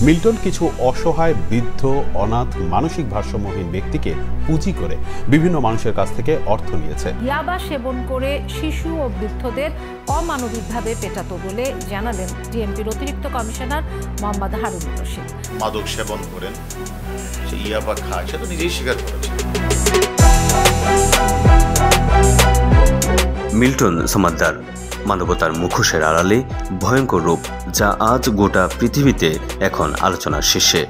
Milton কিছু অসহায় বৃদ্ধ অনাথ মানসিক ভারসাম্যহীন ব্যক্তিকে পুঁজি করে বিভিন্ন মানুষের কাছ থেকে অর্থ নিয়েছে। ইয়াবা সেবন করে শিশু ও বৃদ্ধদের অমানবিকভাবে পেটাতো বলে জানালেন ডিএমপির অতিরিক্ত কমিশনার মোহাম্মদ হারুনুর রশিদ। মাদক সেবন করেন, সে ইয়াবা খায়, সে তো নিজেই স্বীকার করেছে। মিল্টন সমাদ্দার মানবতার মুখোশের আড়ালে ভয়ঙ্কর রূপ, যা আজ গোটা পৃথিবীতে এখন আলোচনার শীর্ষে।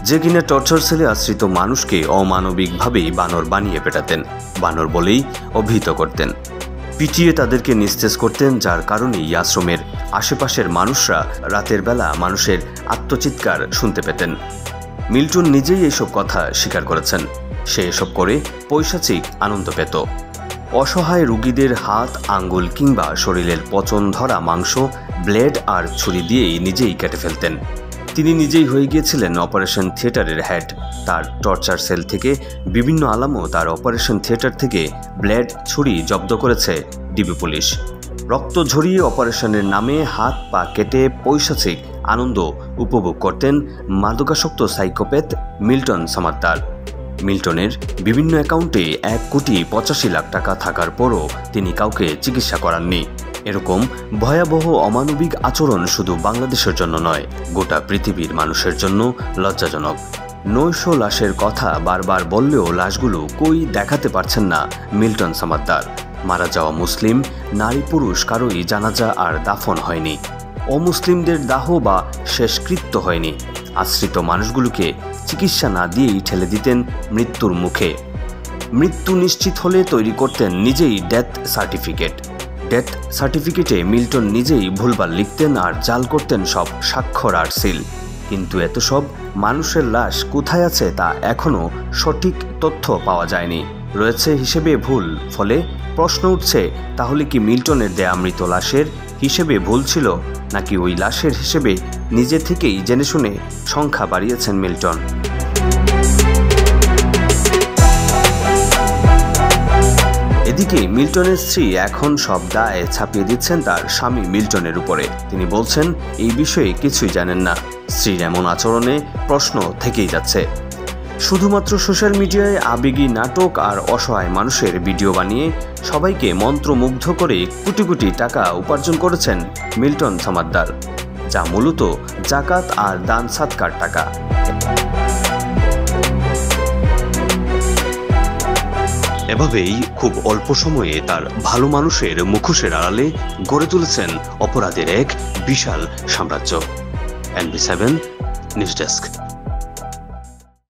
যে কিনা টর্চার সেলে আশ্রিত মানুষকে অমানবিকভাবেই বানর বানিয়ে পেটাতেন, বানর বলেই অভিহিত করতেন, পিটিয়ে তাদেরকে নিস্তেজ করতেন, যার কারণেই আশ্রমের আশেপাশের মানুষরা রাতের বেলা মানুষের আত্মচিৎকার শুনতে পেতেন। মিল্টন নিজেই এসব কথা স্বীকার করেছেন। সে এসব করে পৈশাচিক আনন্দ পেত। অসহায় রোগীদের হাত, আঙ্গুল কিংবা শরীরের পচন ধরা মাংস ব্লেড আর ছুরি দিয়েই নিজেই কেটে ফেলতেন। তিনি নিজেই হয়ে গিয়েছিলেন অপারেশন থিয়েটারের হেড। তার টর্চার সেল থেকে বিভিন্ন আলামত আর অপারেশন থিয়েটার থেকে ব্লেড, ছুরি জব্দ করেছে ডিবি পুলিশ। রক্ত ঝরিয়ে অপারেশনের নামে হাত পা কেটে পৈশাচিক আনন্দ উপভোগ করতেন মাদকাসক্ত সাইকোপ্যাথ মিল্টন সমাদ্দার। মিল্টনের বিভিন্ন অ্যাকাউন্টে 1,85,00,000 টাকা থাকার পরও তিনি কাউকে চিকিৎসা করাননি। এরকম ভয়াবহ অমানবিক আচরণ শুধু বাংলাদেশের জন্য নয়, গোটা পৃথিবীর মানুষের জন্য লজ্জাজনক। 900 লাশের কথা বারবার বললেও লাশগুলো কই দেখাতে পারছেন না মিল্টন সমাদ্দার। মারা যাওয়া মুসলিম নারী পুরুষ কারোই জানাজা আর দাফন হয়নি। অমুসলিমদের দাহ বা শেষকৃত্য হয়নি। আশ্রিত মানুষগুলোকে চিকিৎসা না দিয়েই ঠেলে দিতেন মৃত্যুর মুখে। মৃত্যু নিশ্চিত হলে তৈরি করতেন নিজেই ডেথ সার্টিফিকেট। ডেথ সার্টিফিকেটে মিল্টন নিজেই ভুলভাল লিখতেন আর জাল করতেন সব স্বাক্ষর আর সিল। কিন্তু এত সব মানুষের লাশ কোথায় আছে তা এখনও সঠিক তথ্য পাওয়া যায়নি। রয়েছে হিসেবে ভুল। ফলে প্রশ্ন উঠছে, তাহলে কি মিল্টনের দেয়া মৃত লাশের হিসেবে ভুল ছিল, নাকি ওই লাশের হিসেবে নিজে থেকেই জেনে শুনে সংখ্যা বাড়িয়েছেন মিল্টন? এদিকে মিল্টনের স্ত্রী এখন সব দায় ছাপিয়ে দিচ্ছেন তার স্বামী মিল্টনের উপরে। তিনি বলছেন এই বিষয়ে কিছুই জানেন না। স্ত্রীর এমন আচরণে প্রশ্ন থেকেই যাচ্ছে। শুধুমাত্র সোশ্যাল মিডিয়ায় আবেগী নাটক আর অসহায় মানুষের ভিডিও বানিয়ে সবাইকে মন্ত্রমুগ্ধ করে কোটি কোটি টাকা উপার্জন করেছেন মিল্টন সমাদ্দার, যা মূলত জাকাত আর দান সাদকার টাকা। এভাবেই খুব অল্প সময়ে তার ভালো মানুষের মুখোশের আড়ালে গড়ে তুলেছেন অপরাধের এক বিশাল সাম্রাজ্য। NB7 news desk.